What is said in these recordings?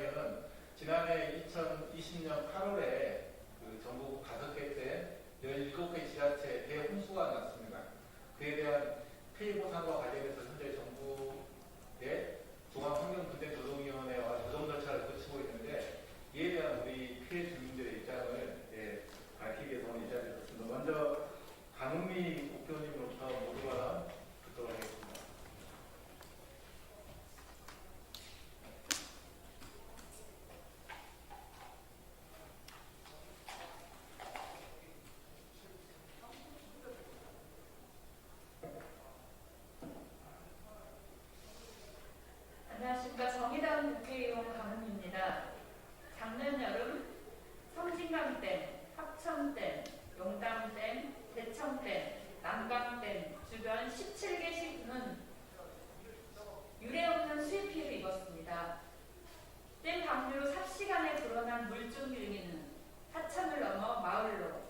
대해서는 지난해 2020년 8월에 그 전국 5개 때 17개 지자체 대홍수가 났습니다. 그에 대한 피해 보상과 관련해서 현재 정부의 종합환경분쟁조정위원회와 조정 절차를 거치고 있는데, 이에 대한 우리 피해 주민들의 입장을 밝히기 위해서 오늘 이 자리에 섰습니다. 먼저 강은미 국회의원님으로부터 모두 발언 듣도록 하겠습니다. 안녕하십니까. 정의다운 국회의원 강은미입니다. 작년 여름 성진강댐, 합천댐, 용담댐, 대청댐, 남강댐 주변 17개 시군은 유례없는 수해 피해를 입었습니다. 댐 방류로 삽시간에 불어난 물줄기는 하천을 넘어 마을로,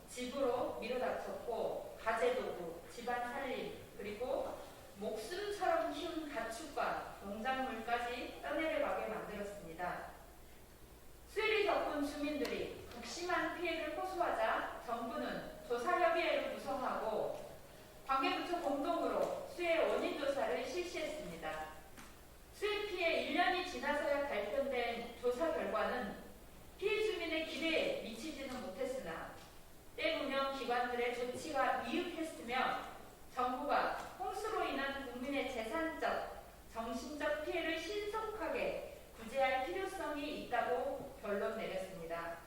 집으로 밀어닥쳤고 가재도구, 집안 살림, 그리고 목숨처럼 키운 가축과 농작물까지 떠내려가게 만들었습니다. 수해를 겪은 주민들이 극심한 피해를 호소하자 정부는 조사협의회를 구성하고 관계부처 공동으로 수해 원인 조사를 실시했습니다. 수해 피해 1년이 지나서야 발표된 조사 결과는 피해 주민의 기대에 미치지는 못했으나 댐 운영 기관들의 조치가 미흡했으며 정부가 홍수로 인한 국민의 재산적, 정신적 피해를 신속하게 구제할 필요성이 있다고 결론 내렸습니다.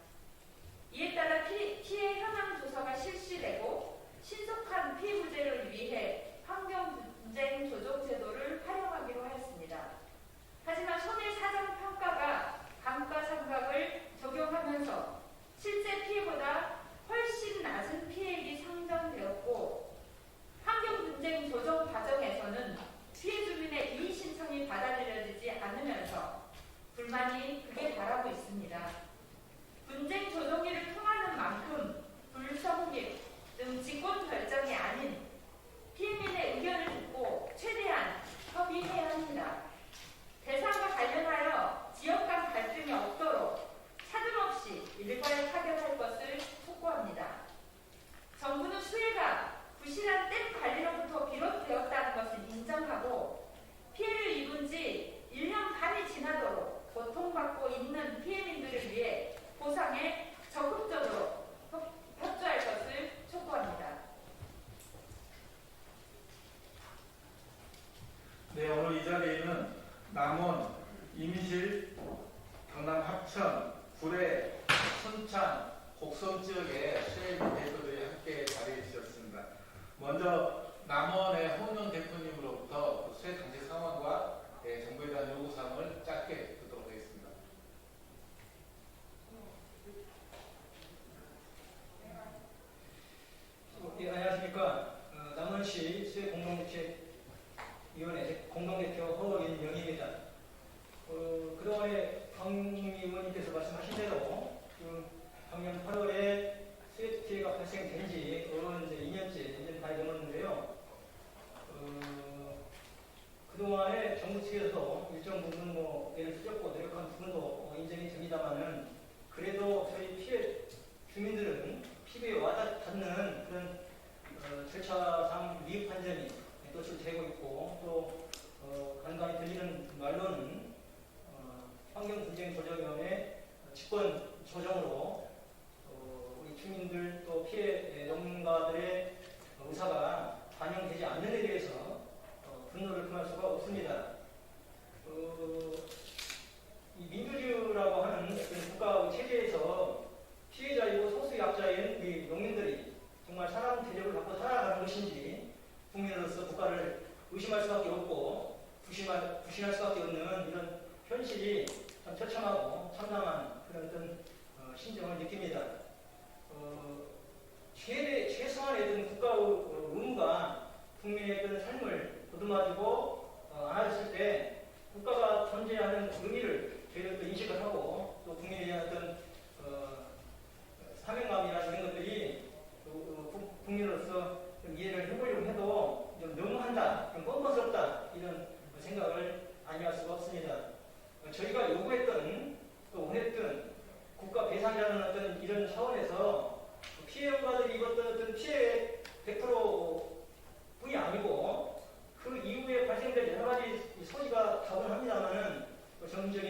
이에 따라 피해 현황 조사가 실시되고 신속한 피해 구제를 위해 환경분쟁 조정 제도를 활용하기로 하였습니다. 하지만 손해 사전 평가가 감가상각을 적용하면서 실제 피해보다 훨씬 낮은 피해액이 상정되었고, 환경분쟁 조정 과정에서는 피해 주민의 이의 신청이 받아들여지지 않으면서 불만이 극에 달하고 있습니다. 분쟁 조정위를 통하는 만큼 불성립 등 직권 결정이 아닌 피해민의 의견을 듣고 최대한 협의해야 합니다. 대상과 관련하여 지역 간 갈등이 없도록 차등없이 일괄 타결할 것을 촉구합니다. 정부는 수해가 부실한 댐 관리로부터 비롯되었다는 것을 인정하고 피해를 입은 지 1년 반이 지나도록 고통받고 있는 피해민들을 위해 보상에 적극적으로 협조할 것을 촉구합니다. 네, 오늘 이 자리에는 남원, 임실, 경남 합천, 구례, 순창, 곡성 지역의 수해 대표들이 함께 자리해 주셨습니다. 먼저 남원의 홍영 대표님으로부터 그 수해 당시 상황과 정부에 대한 요구사항을 짧게 듣도록 하겠습니다. 안녕하십니까. 남원시 수해 공동대책위원회 공동대표 허인영입니다. 그동안에 강 의원님께서 말씀하신 대로 작년 8월에 수해 피해가 발생된 지 이제 2년 반이 넘었는데요. 그동안에 정부 측에서 일정 부분 애를 쓰셨고 노력한 부분도 인정이 됩니다만은, 그래도 저희 피해 주민들은 피부에 와닿는 그런 절차상 미흡한 점이 노출되고 있고, 또 간간히 들리는 말로는 환경분쟁조정위원회 직권 조정으로 우리 주민들 또 피해 전문가들의 의사가 반영되지 않는 데 대해서 분노를 금할 수가 없습니다. 이 민주주의라고 하는 국가 체제에서 피해자이고 소수약자인 우리 농민들이 정말 사람 대접을 받고 살아가는 것인지 국민으로서 국가를 의심할 수밖에 없고 부심할 수밖에 없는 이런 현실이 참 처참하고 참담한 그런 어떤 심정을 느낍니다. 최소한의 어떤 국가의 의무가 국민의 어떤 삶을 보듬어주고 안아줬을 때 국가가 존재하는 의미를 저희들도 인식을 하고, 또 국민에 대한 어떤 사명감이나 이런 것들이 국민으로서 좀 이해를 해보려고 해도 좀 너무한다, 좀 뻔뻔스럽다, 이런 생각을 아니할 수가 없습니다. 저희가 요구했던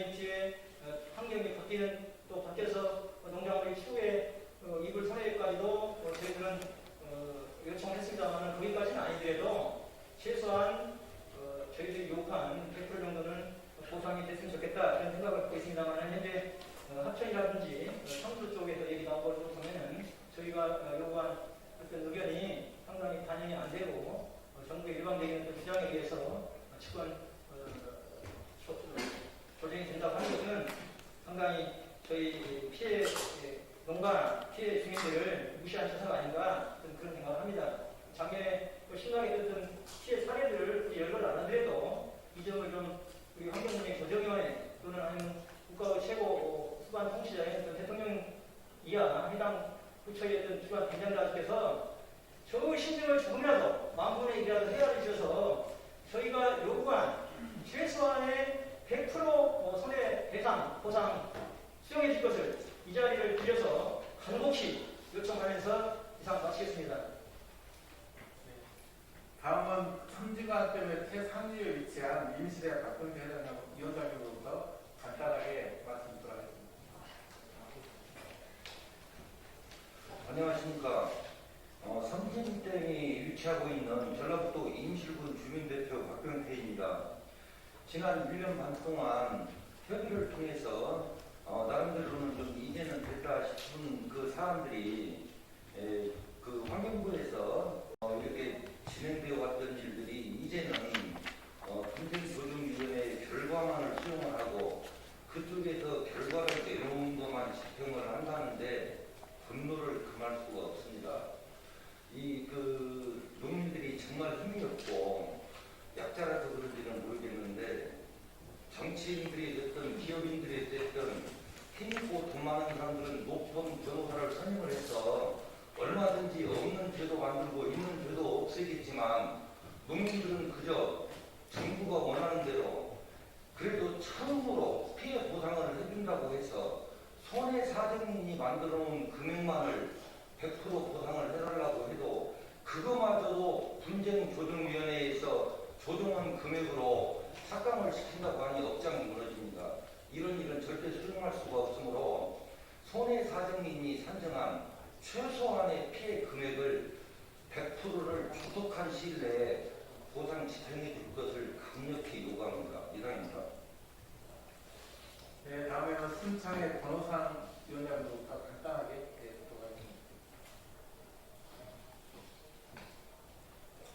주변 입지에 환경이 바뀌는 또 밖에서 농작물이 추후에 이불 손해까지도 저희들은 요청을 했습니다만 거기까지는 아니더라도 최소한 저희들이 요구한 100% 정도는 보상이 됐으면 좋겠다 이런 생각을 갖고 있습니다만 현재 하천이라든지 청주 쪽에서 얘기 나온 걸 보면은 저희가 요구한 어떤 의견이 상당히 반영이 안 되고 정부의 일방적인 그 주장에 의해서 측원 조정이 된다고 하는 것은 상당히 저희 피해 농가 피해 주민들을 무시한 처사가 아닌가 그런 생각을 합니다. 작년에 심하게 됐던 피해 사례들을 열거를 안 하더라도 이 점을 좀 우리 환경문제 조정위원회 또는 아니면 국가의 최고 수반 통치자인 대통령 이하 해당 부처의 어떤 주관 담당자께서 저 심정을 조금이라도 마음분의 일이라도 헤아려 주셔서 저희가 요구한 최소한의 100% 손해배상 보상 수용해 줄 것을 이 자리를 빌려서 간곡히 요청하면서 이상 마치겠습니다. 다음은 삼지관 때문에 최상위에 위치한 임시대학 박근태 위원장님으로부터 간단하게 말씀드리도록 하겠습니다. 안녕하십니까. 삼진댐이 위치하고 있는 전라북도 임실군 주민대표 박병태입니다. 지난 1년 반 동안 협의를 통해서 나름대로는 좀 이제는 됐다 싶은 그 사람들이 그 환경부에서 이렇게 진행되어 왔던 일들이 이제는 분쟁조정위원회 결과만을 수용을 하고 그쪽에서 결과를 내놓은 것만 집행을 한다는데 분노를 금할 수가 없습니다. 그 농민들이 정말 힘이 없고 약자라서 그런지는 모르겠는데 정치인들이 됐든 기업인들이 됐든 힘있고 돈 많은 사람들은 높은 변호사를 선임을 해서 얼마든지 없는 죄도 만들고 있는 죄도 없애겠지만 농민들은 그저 정부가 원하는 대로 그래도 처음으로 피해 보상을 해준다고 해서 손해사정인이 만들어 놓은 금액만을 100% 보상을 해달라고 해도 그거마저도 분쟁조정위원회에서 조정한 금액으로 삭감을 시킨다고 하니 억장이 무너집니다. 이런 일은 절대 수용할 수가 없으므로 손해사정인이 산정한 최소한의 피해 금액을 100%를 조속한 시일 내에 보상 집행해 줄 것을 강력히 요구합니다. 이상입니다. 네, 다음에는 순창의 권호상 위원장님부터 간단하게 듣도록 하겠습니다.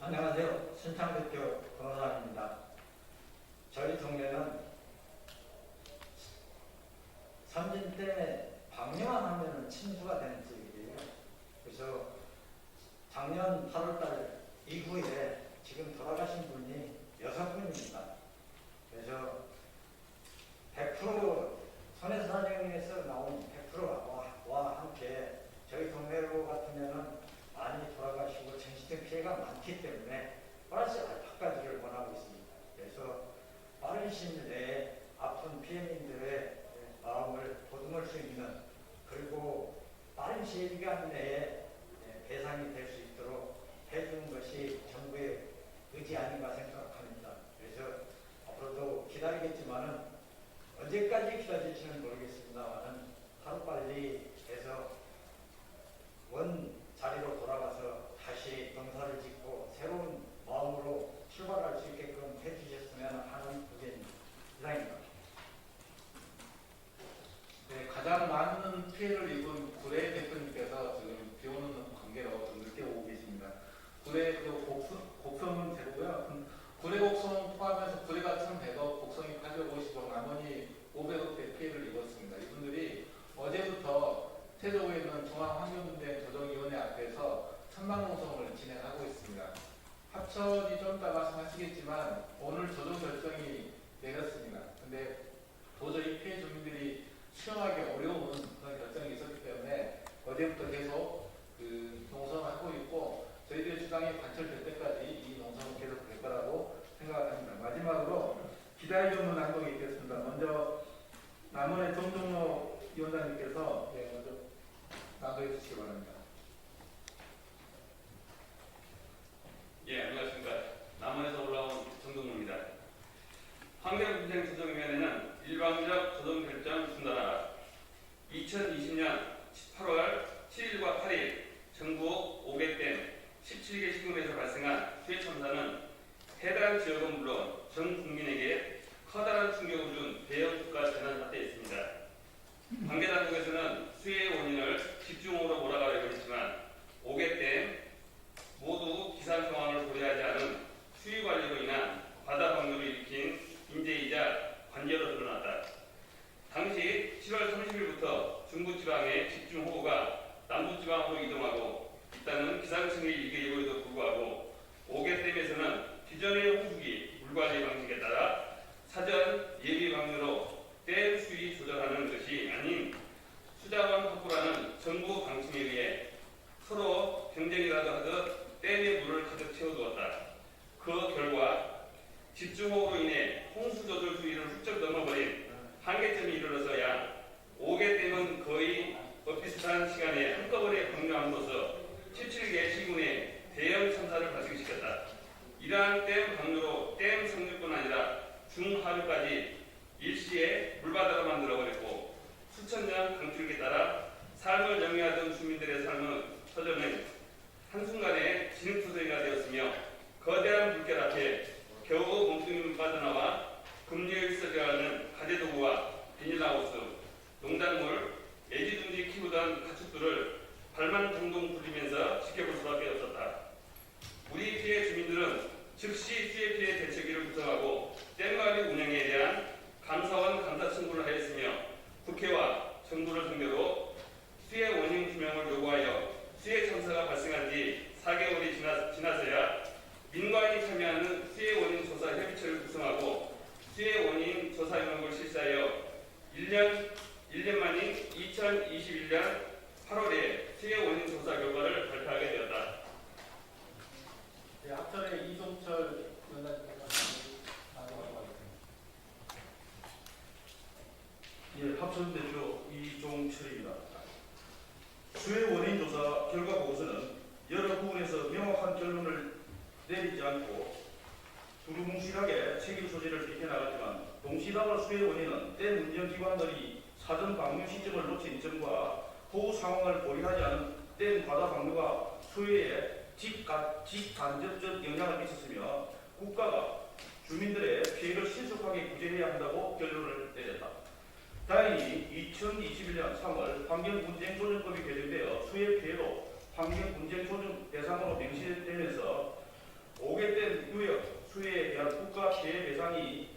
안녕하세요. 순창대표 권호상입니다. 저희 동네는 삼진 때 방류만 하면 침수가 되는 지역이에요. 그래서 작년 8월달 이후에 지금 돌아가신 분이 6분입니다. 그래서 100% 손해사정에서 나온 100%와 함께 저희 동네로 같으면은 많이 돌아가시고 정신적 피해가 많기 때문에 플러스 알파까지를 원하고 있습니다. 그래서 빠른 시일 내에 아픈 피해민들의 마음을 보듬을 수 있는 그리고 빠른 시기간 내에 배상이 될 수 있도록 해주는 것이 정부의 의지 아닌가 생각합니다. 그래서 앞으로도 기다리겠지만은 언제까지 기다릴지는 모르겠습니다만은 하루빨리 해서 원 자리로 돌아가서 다시 농사를 짓고 새로운 마음으로 출발할 수 있게끔 해주셨으면 하는 의견입니다. 이상입니다. 네, 가장 많은 피해를 입은 구례 대표님께서 지금 비 오는 관계로 좀 늦게 오고 계십니다. 구례 곡성은 되고요. 구례 곡성 포함해서 구례가 1,100억, 곡성이 850억, 나머지 500억대 피해를 입었습니다. 이분들이 어제부터 태조에 있는 중앙환경분쟁조정위원회 앞에서 천막농성을 진행하고 있습니다. 합천이 좀 이따 말씀하시겠지만 오늘 조정 결정이 내렸습니다. 근데 도저히 피해 주민들이 수용하기 어려운 그런 결정이 있었기 때문에 어제부터 계속 농성하고 있고 저희들의 주장이 관철될 때까지 이 농성은 계속 될 거라고 생각합니다. 마지막으로 기다리기 없는 행동이 있겠습니다. 먼저 남원의 정종로 위원장님께서 먼저 나도해 주시기 바랍니다. 예, 안녕하십니까. 남원에서 올라온 정동무입니다. 환경분쟁조정위원회는 일방적 법적 조정 결정 순나라 2020년 8월 7일과 8일 전국 5개댐 17개 시군에서 발생한 수해 참사는 해당 지역은 물론 전 국민에게 커다란 충격을 준 대형 국가 재난 사태였습니다. 관계 당국에서는 수해의 원인을 집중호우로 몰아가려고 했지만 5개댐 모두 기상 상황을 고려하지 않은 수위 관리로 인한 바다 방류를 일으킨 인재이자 관계로 드러났다. 당시 7월 30일부터 중부지방의 집중호우가 남부지방으로 이동하고 있다는 기상청의 일개 예보에도 불구하고 5개댐에서는 기존의 홍수기 물관리 방식에 따라 사전 예비 방류로 댐 수위 조절하는 것이 아닌 수자원 확보라는 정부 방침에 의해 서로 경쟁이라도 하듯 댐의 물을 가득 채워두었다. 그 결과 집중호우로 인해 홍수 조절 수위를 훌쩍 넘어버린 한계점이 이르러서야 5개댐은 거의 비슷한 시간에 한꺼번에 방류함으로써 17개 시군의 대형 참사를 발생시켰다. 이러한 댐 방류로 댐 상류뿐 아니라 중하류까지 일시에 물바다로 만들어버렸고 수천 년 강줄기에 따라 삶을 영위하던 주민들의 삶은 터전은 한순간에 진흙투성이가 되었으며 거대한 물결 앞에 겨우 몸뚱이만 빠져나와 급류에 있어야 하는 가재도구와 비닐하우스, 농작물, 애지중지 키우던 가축들을 발만 동동 굴리면서 지켜볼 수밖에 없었다. 우리 피해 주민들은 즉시 수해 피해 대책위를 구성하고 댐관리 운영에 대한 감사원 감사 청구를 하였으며 국회와 정부를 상대로 수해 원인 규명을 요구하여 수해 참사가 발생한 지 4개월이 지나서야 민관이 참여하는 수해 원인 조사 협의체를 구성하고 수해 원인 조사 영역을 실시하여 1년 만인 2021년 8월에 수해 원인 조사 결과를 발표하게 되었다. 네, 앞전에 이종철 위원장님께서 말씀하고 있습니다. 예, 합천대표 이종철입니다. 수해 원인 조사 결과 보고서는 여러 부분에서 명확한 결론을 내리지 않고 두루뭉실하게 책임 소재를 비켜나갔지만 동시다발 수해 원인은 댐 운영기관들이 사전 방류 시점을 놓친 점과 호우 상황을 고려하지 않은 댐 바다 방류가 수해에 직간접적 영향을 미쳤으며 국가가 주민들의 피해를 신속하게 구제해야 한다고 결론을 내렸다. 다행히 2021년 3월 환경분쟁조정법이 개정되어 수해 피해로 환경분쟁조정 대상으로 명시되면서 5개댐 유역 수해에 대한 국가 피해 배상이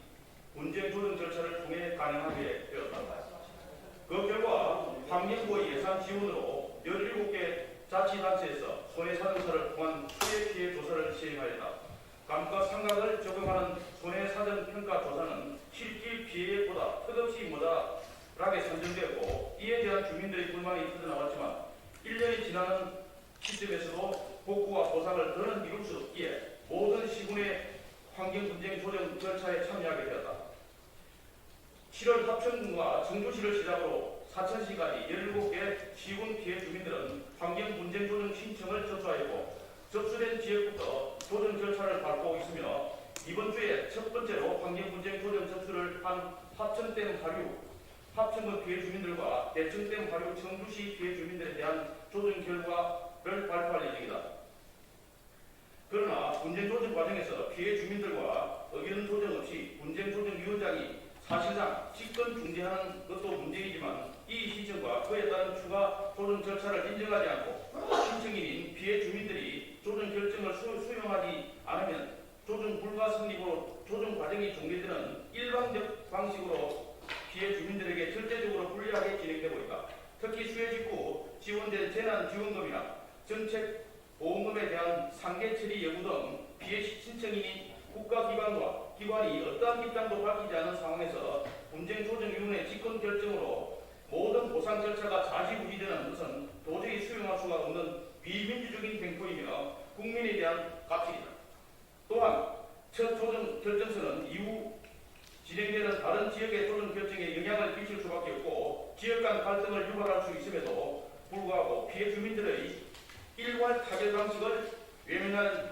분쟁조정 절차를 통해 가능하게 되었다. 그 결과 환경부 예산 지원으로 17개 자치단체에서 손해사정서를 통한 수해 피해 조사를 시행하였다. 감가상각을 적용하는 손해사정평가조사는 실질 피해보다 끝없이 모자라게 선정되었고 이에 대한 주민들의 불만이 터져나왔지만 1년이 지나는 시점에서도 복구와 보상을 더는 이룰 수 없기에 모든 시군의 환경분쟁 조정 절차에 참여하게 되었다. 7월 합천군과 정주시를 시작으로 사천시까지 17개 시군 피해 주민들은 환경분쟁 조정 신청을 접수하였고 접수된 지역부터 조정 절차를 밟고 있으며 이번 주에 첫 번째로 환경분쟁 조정 접수를 한 합천댐 하류 합천군 피해 주민들과 대청댐 하류 청주시 피해 주민들에 대한 조정 결과를 발표할 예정이다. 그러나 분쟁 조정 과정에서 피해 주민들과 의견 조정 없이 분쟁 조정 위원장이 사실상 직권 중재하는 것도 문제이지만 이 시점과 그에 따른 추가 조정 절차를 인정하지 않고 신청인인 피해 주민들이 조정 결정을 수용하지 않으면 조정 불가 성립으로 조정 과정이 종료되는 일방적 방식으로 피해 주민들에게 절대적으로 불리하게 진행되고 있다. 특히 수해 직후 지원된 재난지원금이나 정책보험금에 대한 상계 처리 여부 등 피해 신청인이 국가기관과 기관이 어떠한 입장도 밝히지 않은 상황에서 분쟁조정위원회 직권 결정으로 모든 보상 절차가 좌지우지되는 것은 도저히 수용할 수가 없는 비민주적인 행포이며 국민에 대한 가책이다. 또한 첫 조정 결정서는 이후 진행되는 다른 지역의 조정 결정에 영향을 끼칠 수밖에 없고 지역 간 갈등을 유발할 수 있음에도 불구하고 피해 주민들의 일괄 타결 방식을 외면하는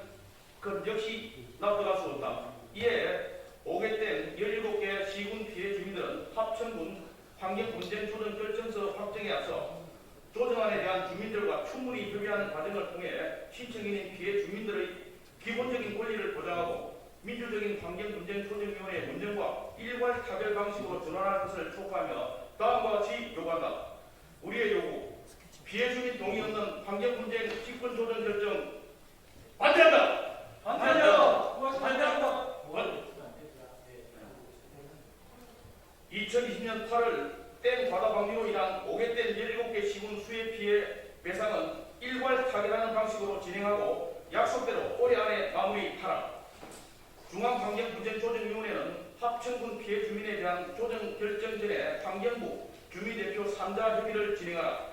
것 역시 납득할 수 없다. 이에 오개댐 17개 시군 피해 주민들은 합천군 환경분쟁조정 결정서 확정에 앞서 조정안에 대한 주민들과 충분히 협의하는 과정을 통해 신청인인 피해 주민들의 기본적인 권리를 보장하고 민주적인 환경분쟁조정위원회의 문정과 일괄 타결 방식으로 전환할 것을 촉구하며 다음과 같이 요구한다. 우리의 요구, 피해 주민 동의 없는 환경분쟁 직권조정 결정 반대한다. 반대한다. 반대한다. 2020년 8월 댐 과다 방류로 인한 오개댐 17개 시군 수해 피해 배상은 일괄 타결하는 방식으로 진행하고 약속대로 올해 안에 마무리하라. 중앙환경분쟁조정위원회는 합천군 피해 주민에 대한 조정 결정 전에 환경부 주민대표 3자 협의를 진행하라.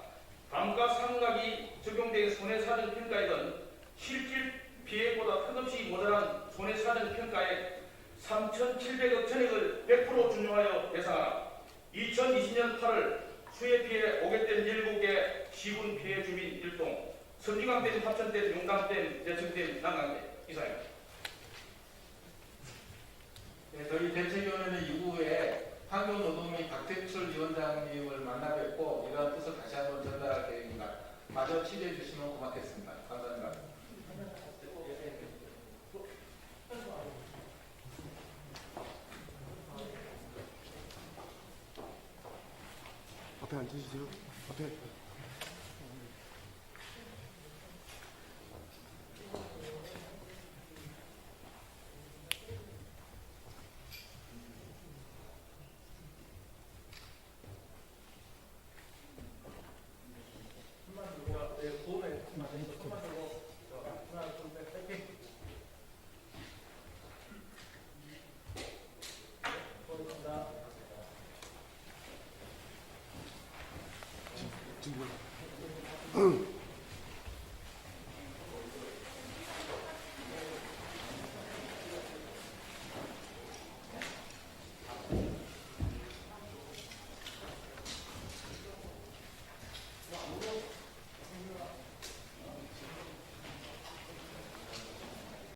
다음과 상각이 적용된 손해사정평가액은 실질 피해보다 턱없이 모자란 손해사정평가액 3,700억 전액을 100% 준용하여 배상하라. 2020년 8월 수해 피해 오개댐 17개 시군 피해 주민 1동, 선지강댐, 합천댐, 용담댐, 대청댐, 난강댐 이상입니다. 네, 저희 대책위원회는 이후에 환경노동위 박태출 위원장님을 만나 뵙고 이러한 뜻을 다시 한번 전달할 계획입니다. 마저 취재해 주시면 고맙겠습니다. 감사합니다. 앞에 앉으시죠. 앞에.